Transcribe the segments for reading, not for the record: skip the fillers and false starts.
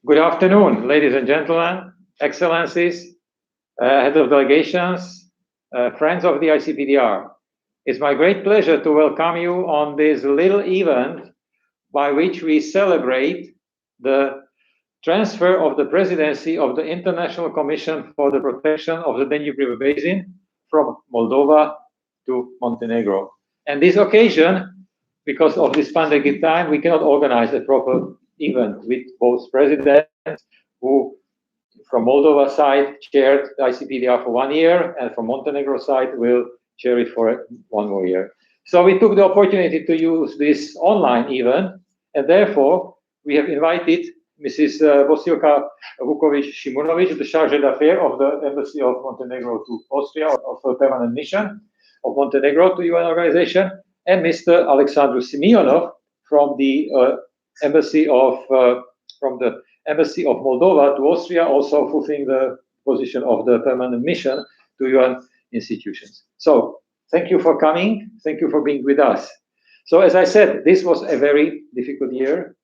Good afternoon, ladies and gentlemen, excellencies, heads of delegations, friends of the ICPDR. It's my great pleasure to welcome you on this little event by which we celebrate the transfer of the presidency of the International Commission for the Protection of the Danube River Basin from Moldova to Montenegro. And this occasion, because of this pandemic time, we cannot organize a proper event with both presidents who from Moldova side chaired the ICPDR for 1 year and from Montenegro side will chair it for 1 more year. So we took the opportunity to use this online event, and therefore we have invited Mrs. Vosilka Vukovic-Shimunovic, the Chargé d'Affaires of the Embassy of Montenegro to Austria, of a permanent mission of Montenegro to UN organization, and Mr. Alexandru Simionov from the Embassy of Moldova to Austria, also fulfilling the position of the permanent mission to UN institutions. So thank you for coming. Thank you for being with us. So as I said, this was a very difficult year,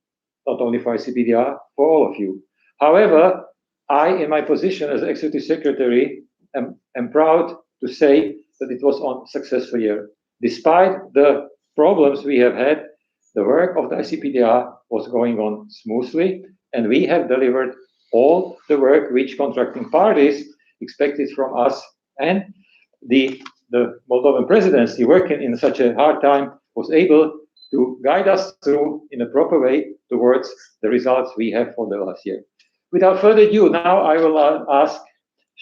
not only for ICPDR, for all of you. However, I, in my position as Executive Secretary, am proud to say that it was a successful year. Despite the problems we have had, the work of the ICPDR was going on smoothly, and we have delivered all the work which contracting parties expected from us, and the Moldovan presidency, working in such a hard time, was able to guide us through in a proper way towards the results we have for the last year. Without further ado, now I will ask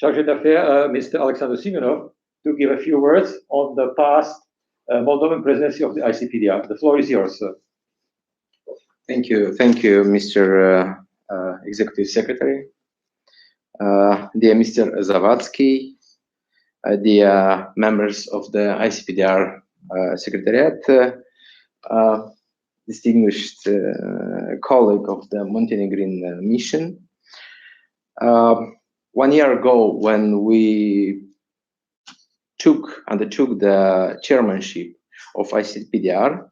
Chargé d'Affaires, Mr. Alexandru Simionov, to give a few words on the past Moldovan presidency of the ICPDR. The floor is yours, sir. Thank you, Mr. Executive Secretary, dear Mr. Zavadsky, dear members of the ICPDR Secretariat, distinguished colleague of the Montenegrin mission. 1 year ago, when we undertook the chairmanship of ICPDR,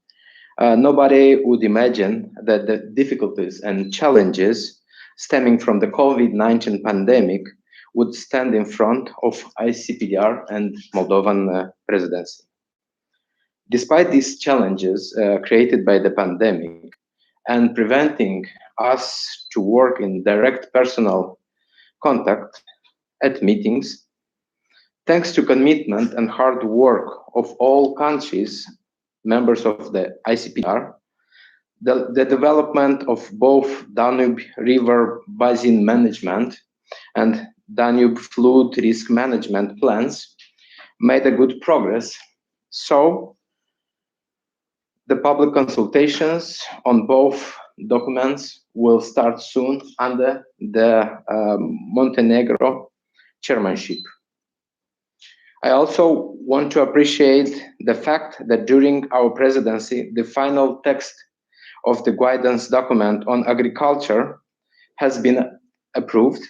nobody would imagine that the difficulties and challenges stemming from the COVID-19 pandemic would stand in front of ICPDR and Moldovan presidency. Despite these challenges created by the pandemic and preventing us to work in direct personal contact at meetings, thanks to commitment and hard work of all countries, members of the ICPDR, the development of both Danube River basin management and Danube flood risk management plans made a good progress. So the public consultations on both documents will start soon under the Montenegro chairmanship. I also want to appreciate the fact that during our presidency, the final text of the guidance document on agriculture has been approved,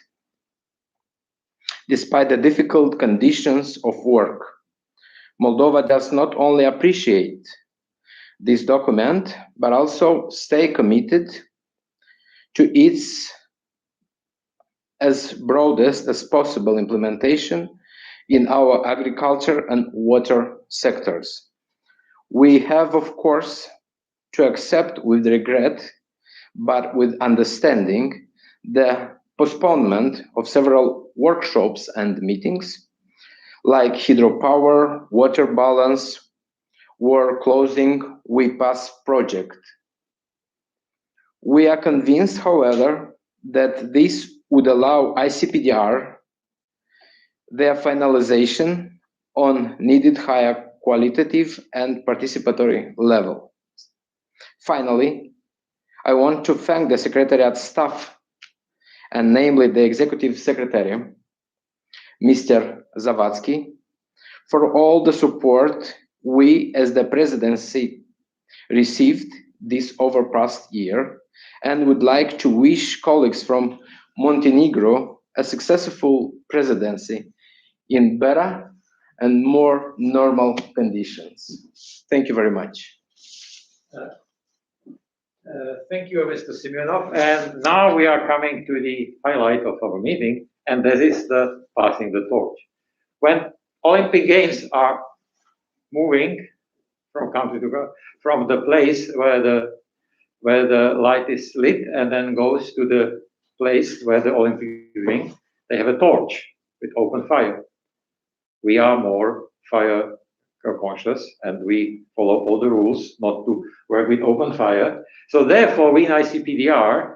despite the difficult conditions of work. Moldova does not only appreciate this document, but also stay committed to its as broadest as possible implementation in our agriculture and water sectors. We have, of course, to accept with regret, but with understanding, the postponement of several workshops and meetings, like hydropower, water balance, or closing WePass project. We are convinced, however, that this would allow ICPDR their finalization on needed higher qualitative and participatory level. Finally, I want to thank the Secretariat staff, and namely the Executive Secretary, Mr. Zavadsky, for all the support we as the presidency received this overpast year, and would like to wish colleagues from Montenegro a successful presidency in better and more normal conditions. Thank you very much. Thank you, Mr. Simeonov. And now we are coming to the highlight of our meeting, and that is the passing the torch. When Olympic Games are moving from country to country, from the place where the light is lit and then goes to the place where the Olympic is doing, they have a torch with open fire. We are more fire conscious and we follow all the rules not to work with open fire. So therefore, we in ICPDR,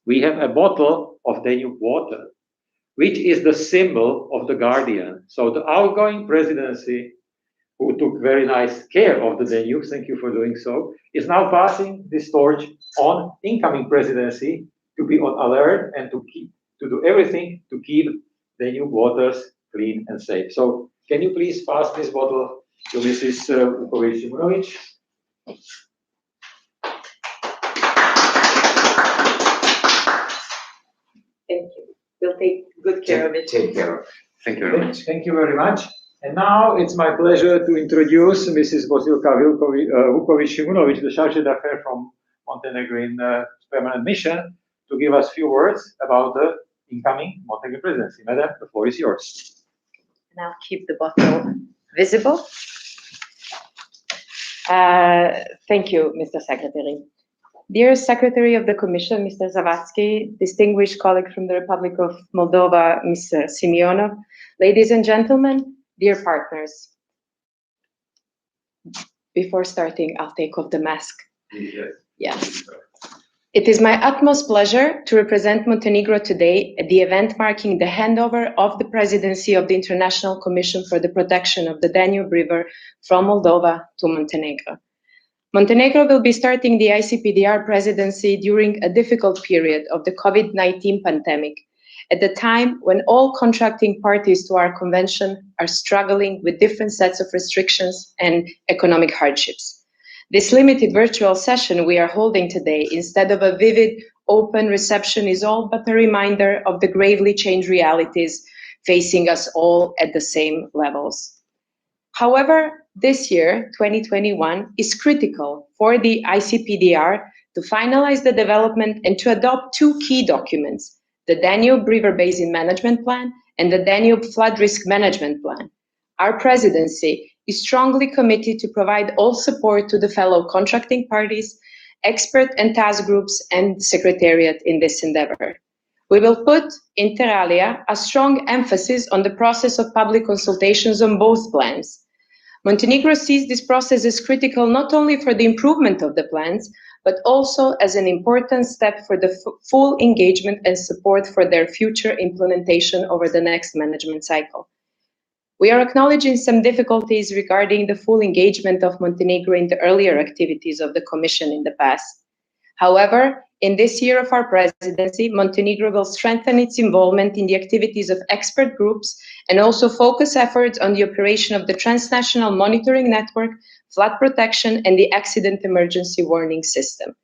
we have a bottle of Danube water, which is the symbol of the guardian. So the outgoing presidency, who took very nice care of the Danube, thank you for doing so, is now passing this torch on incoming presidency to be on alert and to do everything to keep Danube waters clean and safe. So can you please pass this bottle to Mrs. Vukovic-Šimunović? Thank you. We'll take good care of it. Take care of it. Thank you very much. Thank you very much. And now it's my pleasure to introduce Mrs. Bosilka Vukovic-Šimunović, the Chargé d'Affaires from Montenegro in permanent mission, to give us a few words about the incoming Montenegro presidency. Madam, the floor is yours. And I'll keep the bottle visible. Thank you, Mr. Secretary. Dear Secretary of the Commission, Mr. Zavadsky, distinguished colleague from the Republic of Moldova, Mr. Simeonov, ladies and gentlemen, dear partners. Before starting, I'll take off the mask. Yes. It is my utmost pleasure to represent Montenegro today at the event marking the handover of the presidency of the International Commission for the Protection of the Danube River from Moldova to Montenegro. Montenegro will be starting the ICPDR presidency during a difficult period of the COVID-19 pandemic, at the time when all contracting parties to our convention are struggling with different sets of restrictions and economic hardships. This limited virtual session we are holding today, instead of a vivid, open reception, is all but a reminder of the gravely changed realities facing us all at the same levels. However, this year, 2021, is critical for the ICPDR to finalize the development and to adopt two key documents, the Danube River Basin Management Plan and the Danube Flood Risk Management Plan. Our presidency is strongly committed to provide all support to the fellow contracting parties, expert and task groups, and Secretariat in this endeavor. We will put, inter alia, a strong emphasis on the process of public consultations on both plans. Montenegro sees this process as critical not only for the improvement of the plans, but also as an important step for the full engagement and support for their future implementation over the next management cycle. We are acknowledging some difficulties regarding the full engagement of Montenegro in the earlier activities of the Commission in the past. However, in this year of our presidency, Montenegro will strengthen its involvement in the activities of expert groups and also focus efforts on the operation of the transnational monitoring network, flood protection, and the accident emergency warning system.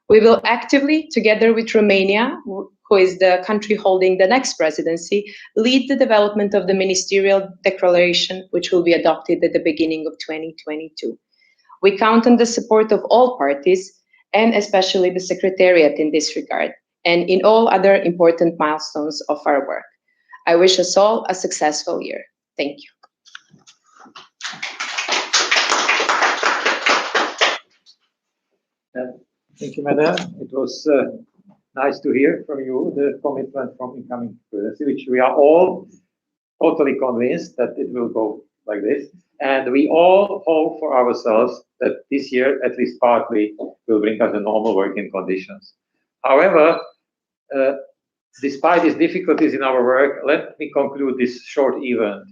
We will actively, together with Romania, who is the country holding the next presidency, lead the development of the ministerial declaration, which will be adopted at the beginning of 2022. We count on the support of all parties, and especially the Secretariat in this regard, and in all other important milestones of our work. I wish us all a successful year. Thank you. Thank you, Madam. It was nice to hear from you the commitment from incoming presidency, which we are all totally convinced that it will go like this. And we all hope for ourselves that this year, at least partly, will bring us the normal working conditions. However, despite these difficulties in our work, let me conclude this short event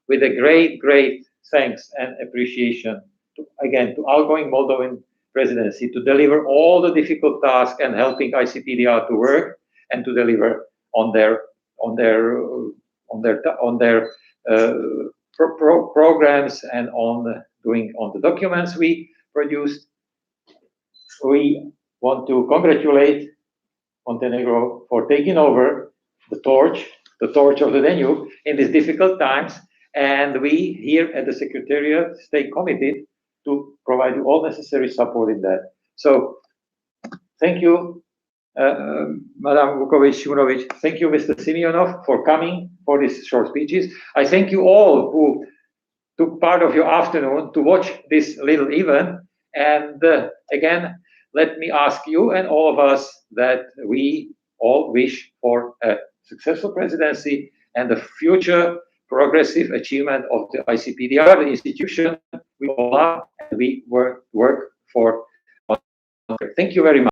with a great thanks and appreciation to outgoing Moldovan presidency to deliver all the difficult tasks and helping ICPDR to work and to deliver on their programs and on the documents we produced. We want to congratulate Montenegro for taking over the torch of the Danube in these difficult times, and we here at the Secretariat stay committed to provide you all necessary support in that. So Thank you, Madam Vukovic-Simonovic. Thank you, Mr. Simeonov, for coming for these short speeches. I thank you all who took part of your afternoon to watch this little event. And again, let me ask you and all of us that we all wish for a successful presidency and the future progressive achievement of the ICPDR, the institution we all love and we work for. Thank you very much.